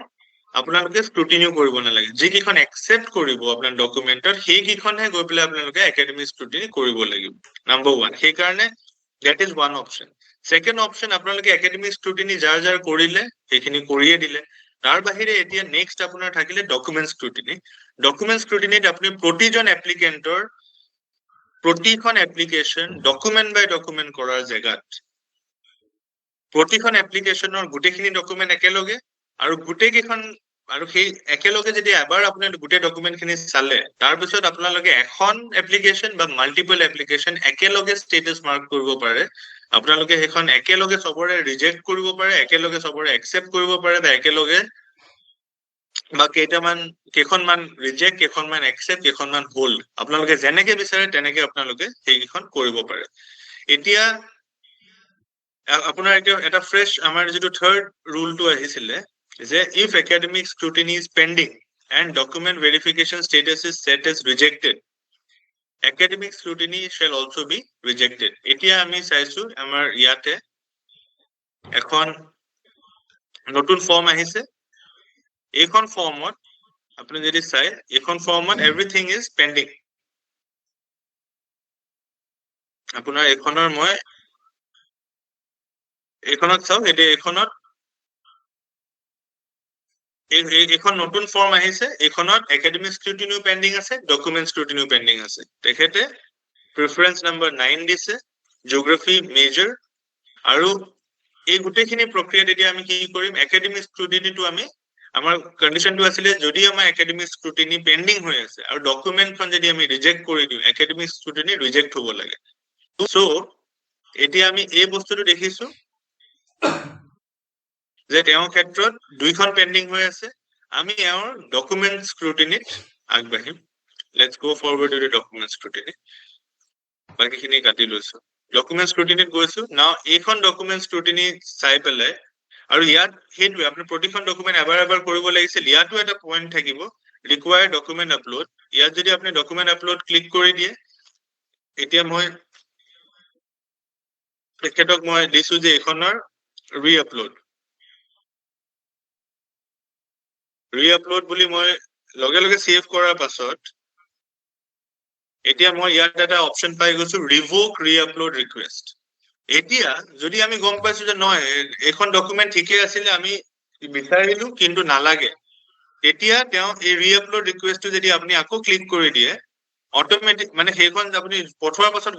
আপোনালোকে স্ক্ৰুটিনিও কৰিব নালাগে। যিকেইখন একচেপ্ট কৰিব আপোনাৰ ডকুমেণ্টত সেইকেইখনহে গৈ পেলাই আপোনালোকে একাডেমিক স্ক্ৰুটিনি কৰিব লাগিব, নম্বৰ 1। সেইকাৰণে that is one option. Second option, আপোনালোকে একাডেমিক স্ক্ৰুটিনি যাৰ যাৰ কৰিলে সেইখিনি কৰিয়ে দিলে। তাৰ বাহিৰে এতিয়া নেক্সট আপোনাৰ থাকিলে ডকুমেণ্ট স্ক্ৰুটিনি। ডকুমেণ্ট স্ক্ৰুটিনিত আপুনি প্ৰতিজন এপ্লিকেণ্টৰ প্ৰতিখন এপ্লিকেশ্যন ডকুমেণ্ট বাই ডকুমেণ্ট কৰাৰ জেগাত প্ৰতিখন এপ্লিকেশ্যনৰ গোটেইখিনি ডকুমেণ্ট একেলগে আৰু গোটেইকেইখন আৰু সেই একেলগে যদি এবাৰ আপোনালোকে গোটেই ডকুমেণ্টখিনি চালে তাৰপিছত আপোনালোকে এখন এপ্লিকেশ্যন বা মাল্টিপল এপ্লিকেশ্যন একেলগে ষ্টেটাছ মাৰ্ক কৰিব পাৰে। আপোনালোকে সেইখন একেলগে চবৰে ৰিজেক্ট কৰিব পাৰে, একেলগে চবৰে একচেপ্ট কৰিব পাৰে, বা একেলগে বা কেইখনমান ৰিজেক্ট, কেইখনমান একচেপ্ট, কেইখনমান হোল্ড, আপোনালোকে যেনেকে বিচাৰে তেনেকে আপোনালোকে সেইকেইখন কৰিব পাৰে। এতিয়া আপোনাৰ এটা ফ্ৰেছ আমাৰ যিটো থাৰ্ড ৰুলটো আহিছিলে যে if academic scrutiny is pending and document verification status is set as rejected, academic scrutiny shall also be rejected. এতিয়া আমি চাইছো আমাৰ ইয়াতে এখন নতুন ফৰ্ম আহিছে। এইখন ফৰ্মত আপুনি যদি চাই এইখন ফৰ্মত এভৰিথিং ইজ পেণ্ডিং। আপোনাৰ এইখনৰ মই এইখনত চাওক, এতিয়া এইখনত এইখন নতুন ফৰ্ম আহিছে। এইখনত একাডেমিক স্ক্ৰুটিনিও পেণ্ডিং আছে, ডকুমেণ্ট স্ক্ৰুটিনিও পেণ্ডিং আছে। তেখেতে প্ৰিফাৰেঞ্চ নম্বৰ 9 দিছে, জিঅ'গ্ৰাফী মেজৰ। আৰু এই গোটেইখিনি প্ৰক্ৰিয়াত এতিয়া আমি কি কৰিম, একাডেমিক স্ক্ৰুটিনিটো আমি আমাৰ কণ্ডিশ্যনটো আছিলে যদি আমাৰ একাডেমিক স্ক্ৰুটিনি পেণ্ডিং হৈ আছে আৰু ডকুমেণ্টখন যদি আমি ৰিজেক্ট কৰি দিওঁ একাডেমিক স্ক্ৰুটিনি ৰিজেক্ট হ'ব লাগে। চ' এতিয়া আমি এই বস্তুটো দেখিছো যে তেওঁৰ ক্ষেত্ৰত দুইখন পেণ্ডিং হৈ আছে। আমি এওঁৰ ডকুমেণ্ট স্ক্ৰুটিনিত আগবাঢ়িম। Let's go forward to the document scrutiny. বাকীখিনি কাটি লৈছো, ডকুমেণ্ট স্ক্ৰুটিনিত গৈছো। নাও এইখন ডকুমেণ্ট স্ক্ৰুটিনি চাই পেলাই আৰু ইয়াত সেইটোৱে আপুনি প্ৰতিখন ডকুমেণ্ট এবাৰ এবাৰ কৰিব লাগিছিল। ইয়াতো এটা পইণ্ট থাকিব ৰিকুৱায়াৰ্ড ডকুমেণ্ট আপলোড। ইয়াত যদি আপুনি ডকুমেণ্ট আপলোড ক্লিক কৰি দিয়ে, এতিয়া মই তেখেতক মই দিছো যে এইখনৰ ৰিআপলোড বুলি মই লগে লগে ছেভ কৰাৰ পাছত এতিয়া মই ইয়াত এটা অপশ্যন পাই গৈছো ৰিভোক ৰিআপলোড ৰিকুৱেষ্ট। এতিয়া যদি আমি গম পাইছো যে নহয় এইখন ডকুমেণ্ট ঠিকে আছিলে, আমি বিচাৰিলো কিন্তু নালাগে, তেতিয়া তেওঁ এই ৰিআপলোড ৰিকুৱেষ্টটো যদি আপুনি আকৌ ক্লিক কৰি দিয়ে অট'মেটিক মানে সেইখন আপুনি পঠোৱাৰ পাছত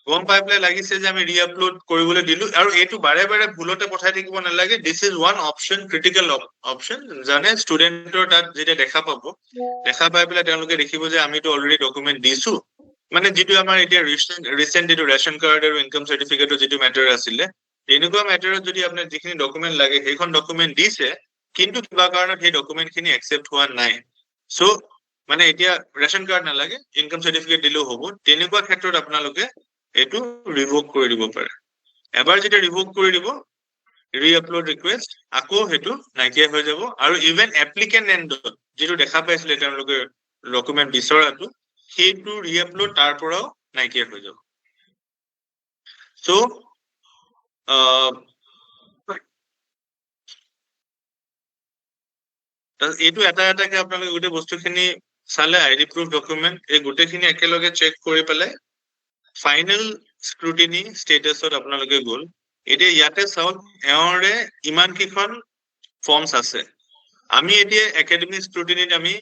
গম পাই পেলাই লাগিছে যে আমি ৰিআপলোড কৰিবলৈ দিলো। আৰু এইটো বাৰে বাৰে ভুলতে পঠাই থাকিব নালাগে। This is one option, critical option, জানে ষ্টুডেণ্টৰ তাত যেতিয়া দেখা পাই পেলাই তেওঁলোকে দেখিব যে আমিতো অলৰেডি ডকুমেণ্ট দিছো। মানে যিটো আমাৰ এতিয়া ৰিচেণ্ট যিটো ৰেচন কাৰ্ড আৰু ইনকাম চাৰ্টিফিকেটৰ যিটো মেটাৰ আছিলে, তেনেকুৱা মেটাৰত যদি আপোনাৰ যিখিনি ডকুমেণ্ট লাগে সেইখন ডকুমেণ্ট দিছে কিন্তু কিবা কাৰণত সেই ডকুমেণ্টখিনি একচেপ্ট হোৱা নাই, চ' মানে এতিয়া ৰেচন কাৰ্ড নালাগে, ইনকাম চাৰ্টিফিকেট দিলেও হ'ব, তেনেকুৱা ক্ষেত্ৰত আপোনালোকে এইটো ৰিভোক কৰি দিব পাৰে। এবাৰ যেতিয়া ৰিভোক কৰি দিব ৰিআপলোড ৰিকুৱেষ্ট, আকৌ সেইটো নাইকিয়া হৈ যাব। আৰু ইভেন এপ্লিকেণ্ট এণ্ডত যিটো দেখা পাইছিলে তেওঁলোকে ডকুমেণ্ট বিচৰাটো, সেইটো ৰিআপলোড তাৰ পৰাও নাইকিয়া হৈ যাব। চ' এইটো এটা এটাকে আপোনালোকে গোটেই বস্তুখিনি চালে আইডি প্ৰুফ ডকুমেণ্ট এই গোটেইখিনি একেলগে চেক কৰি পেলাই ফাইনেল স্ক্ৰুটিনি ষ্টেটাছত আপোনালোকে গ'ল। এতিয়া ইয়াতে চাওক এওঁৰে ইমান কেইখন ফৰ্মছ আছে। আমি এতিয়া একাডেমিক স্ক্ৰুটিনিত আমি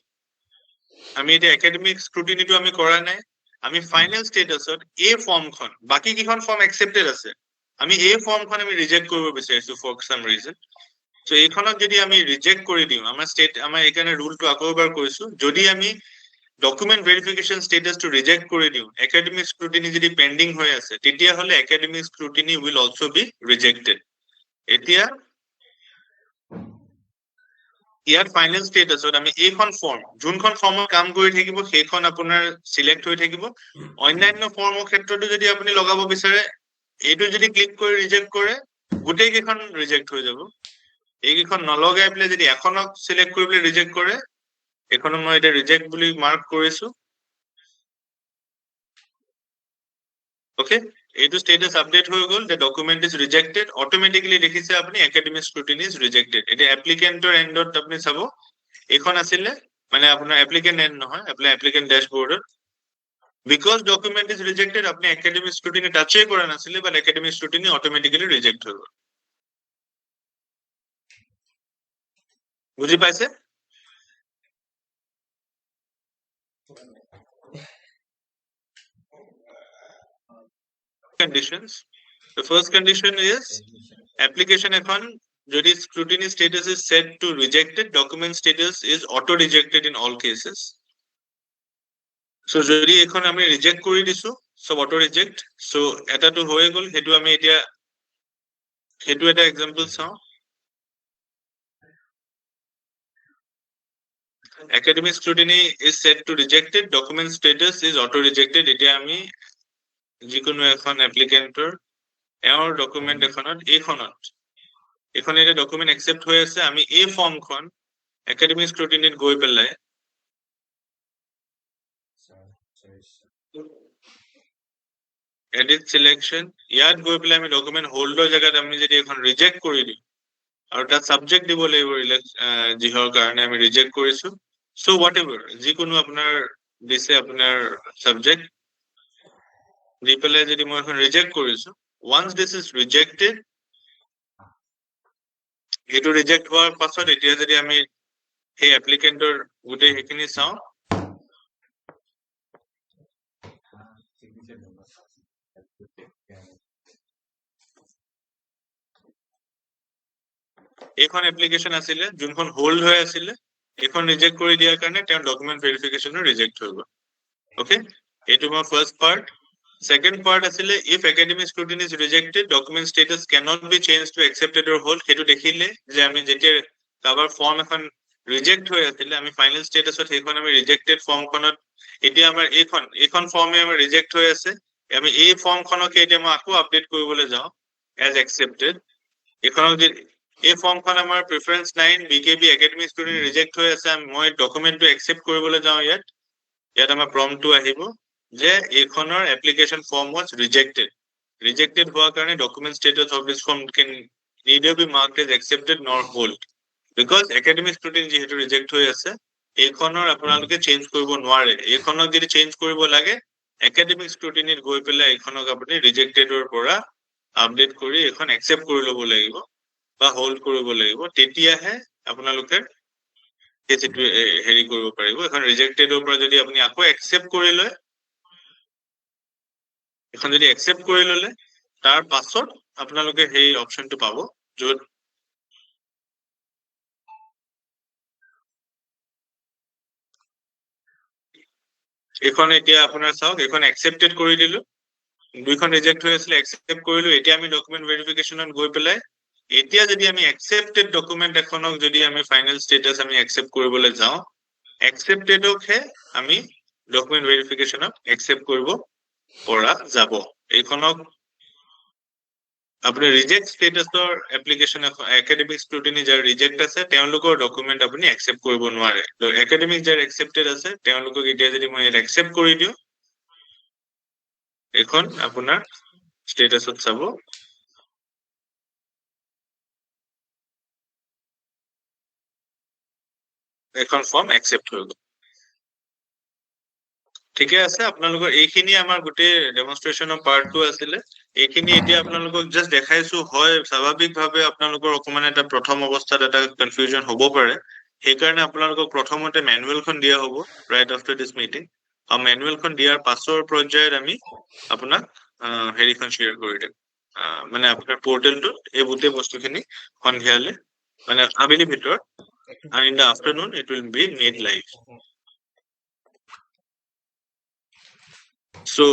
এতিয়া একাডেমিক স্ক্ৰুটিনিটো আমি কৰা নাই। আমি ফাইনেল ষ্টেটাছত এই ফৰ্মখন, বাকী কেইখন ফৰ্ম একচেপ্টেড আছে, আমি এই ফৰ্মখন আমি ৰিজেক্ট কৰিব বিচাৰিছো ফৰ সাম ৰিজন। চ' এইখনক যদি আমি ৰিজেক্ট কৰি দিওঁ, আমাৰ এইকাৰণে ৰুলটো আকৌ এবাৰ কৈছো, যদি আমি ডকুমেণ্ট ভেৰিফিকেশ্যন ষ্টেটাছটো ৰিজেক্ট কৰি দিওঁ, একাডেমিক স্ক্ৰুটিনি যদি পেণ্ডিং হৈ আছে, তেতিয়াহ'লে academic scrutiny will also' be rejected. এতিয়া ইয়াত ফাইনেল ষ্টেটাছত আমি এইখন ফৰ্ম, যোনখন ফৰ্মত কাম কৰি থাকিব সেইখন আপোনাৰ চিলেক্ট হৈ থাকিব। অন্যান্য ফৰ্মৰ ক্ষেত্ৰতো যদি আপুনি লগাব বিচাৰে, এইটো যদি ক্লিক কৰি ৰিজেক্ট কৰে গোটেই কেইখন ৰিজেক্ট হৈ যাব। এইকেইখন নলগাই পেলাই যদি এখনক চিলেক্ট কৰি পেলাই ৰিজেক্ট কৰে, এইখনক মই এতিয়া ৰিজেক্ট বুলি মাৰ্ক কৰিছো। অ'কে, এইটো status update হৈ গ'ল, the document is rejected, automatically দেখিছে আপুনি academic scrutiny is rejected. এতিয়া applicantৰ endত আপুনি চাব এইখন আছিলে মানে আপোনাৰ applicant end নহয়, applicant dashboardত because document is rejected আপনি academic scrutiny touchই কৰা নাছিলে, but academic scrutiny automatically reject হৈ গ'ল। বুজি পাইছে? Conditions. The first condition is application এখন যদি scrutiny status is set to rejected, document status is auto rejected in all cases. So যদি এখন আমি রিজেক্ট কৰি দিছো সব অটো রিজেক্ট, সো এটাটো হৈ গ'ল, হেতু আমি এতিয়া হেতু এটা এক্সাম্পল চাও। academic scrutiny is set to rejected, document status is auto rejected. এতিয়া আমি যিকোনো এখন এপ্লিকেন্টৰ এওৰ ডকুমেন্ট এখনত এখন এটা ডকুমেন্ট একসেপ্ট হৈ আছে, আমি এই ফৰ্মখন একাডেমিক স্ক্ৰুটিনিত গৈ পেলাই এডিট সিলেকশন ইয়াত গৈ পেলাই আমি ডকুমেন্ট হোল্ডৰ জায়গাত আমি যদি এখন ৰিজেক্ট কৰি দিম আৰু তাত সাবজেক্ট দিব লাগিব যিহৰ কাৰণে আমি ৰিজেক্ট কৰিছো, সো হোৱাটএভাৰ যিকোনো আপোনাৰ দিছে আপোনাৰ সাবজেক্ট দি পেলাই যদি মই এখন ৰিজেক্ট কৰিছো, once this is rejected, এটো ৰিজেক্ট হোৱাৰ পাছত এতিয়া যদি আমি এই এপ্লিকেন্টৰ গোটেই হেখিনি চাও, এখন এপ্লিকেশন আছিলে যোনখন হোল্ড হৈ আছিলে, এখন ৰিজেক্ট কৰি দিয়াৰ কাৰণে তেওঁৰ ডকুমেন্ট ভেৰিফিকেশনো ৰিজেক্ট হৈ গ'ল। ওকে, এটো মোৰ first part. Second part asile if academic scrutiny is rejected, document status cannot be changed to accepted or hold. Hetu dekhile je ami jete cover form ekhon reject hoy asile ami final status ot ekhon ami rejected form khonot etia amar ekhon form e amar reject hoy ase, ami ei form khonoke etia ma ako update koribole jao as accepted. Ekhonok je ei form khon amar preference 9 BKB academic scrutiny reject hoy ase, moi document to accept koribole jao yat amar prompt to ahibo যে এখনৰ application form was rejected হোৱাৰ কাৰণে document status of this form can neither be marked as accepted nor hold because academic scrutiny যেহেতু reject হৈ আছে এখনৰ আপোনালোকে change কৰিব নোৱাৰে। এখনক যদি চেঞ্জ কৰিব লাগে academic scrutiny গৈ পেলাই এখনক আপুনি ৰিজেক্টেডৰ পৰা আপডেট কৰি এখন একসেপ্ট কৰি ল'ব লাগিব বা হোল্ড কৰিব লাগিব, তেতিয়াহে আপোনালোকে সেইটো হেৰি কৰিব পাৰিব। এখন ৰিজেক্টেডৰ পৰা যদি আপুনি আকৌ একসেপ্ট কৰি লয়, এখন যদি একসেপ্ট কৰি ললে তাৰ পাছত আপোনালোকে সেই অপশনটো পাব যত এখন এতিয়া আপোনাৰ চাওক এখন একসেপ্টেড কৰি দিলো, দুইখন ৰিজেক্ট হৈ আছিল একসেপ্ট কৰিলো, এতিয়া আমি ডকুমেন্ট ভেৰিফিকেশনত গৈ পেলাই এতিয়া যদি আমি একসেপ্টেড ডকুমেন্ট এখনক যদি আমি ফাইনাল স্টেটাস আমি একসেপ্ট কৰিবলৈ যাও, একসেপ্টেডকহে আমি ডকুমেন্ট ভেৰিফিকেশনত একসেপ্ট কৰিব পৰা যাব। এইখনক আপুনি ৰিজেক্ট স্টেটাসৰ এপ্লিকেশন একাডেমিক স্ক্ৰুটিনি যাৰ ৰিজেক্ট আছে তেওঁলোকৰ ডকুমেন্ট আপুনি একসেপ্ট কৰিব নোৱাৰে। তো একাডেমিক যাৰ একসেপ্টেড আছে তেওঁলোকক এতিয়া যদি মই একসেপ্ট কৰি দিও, এখন আপোনাৰ স্টেটাসত চাব এখন ফৰ্ম একসেপ্ট হৈ গ'ল। ঠিকে আছে, আপোনালোকৰ এইখিনি আমাৰ গোটেই ডেমনস্ট্ৰেশনৰ পাৰ্টটো আছিলে। এইখিনি এতিয়া আপোনালোকক জাস্ট দেখাইছো, হয় স্বাভাৱিকভাৱে আপোনালোকৰ অকমান এটা প্ৰথম অৱস্থাত এটা কনফিউজন হ'ব পাৰে, সেইকাৰণে আপোনালোকক প্ৰথমতে মেনুৱেলখন দিয়া হ'ব ৰাইট আফটাৰ দিস মিটিং, আৰু মেনুৱেলখন দিয়াৰ পাছৰ পৰ্যায়ত আমি আপোনাক হেৰিখন শ্বেয়াৰ কৰি দিম, মানে আপোনাৰ পৰ্টেলটোত এই গোটেই বস্তুখিনি সন্ধিয়ালে মানে আবেলি ভিতৰত, and in the afternoon it will be made live. So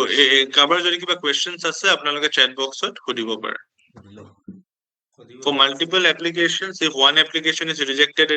কাৰোবাৰ যদি কিবা questions আছে আপোনালোকে chat boxত সুধিব পাৰে। For multiple applications, if one application is rejected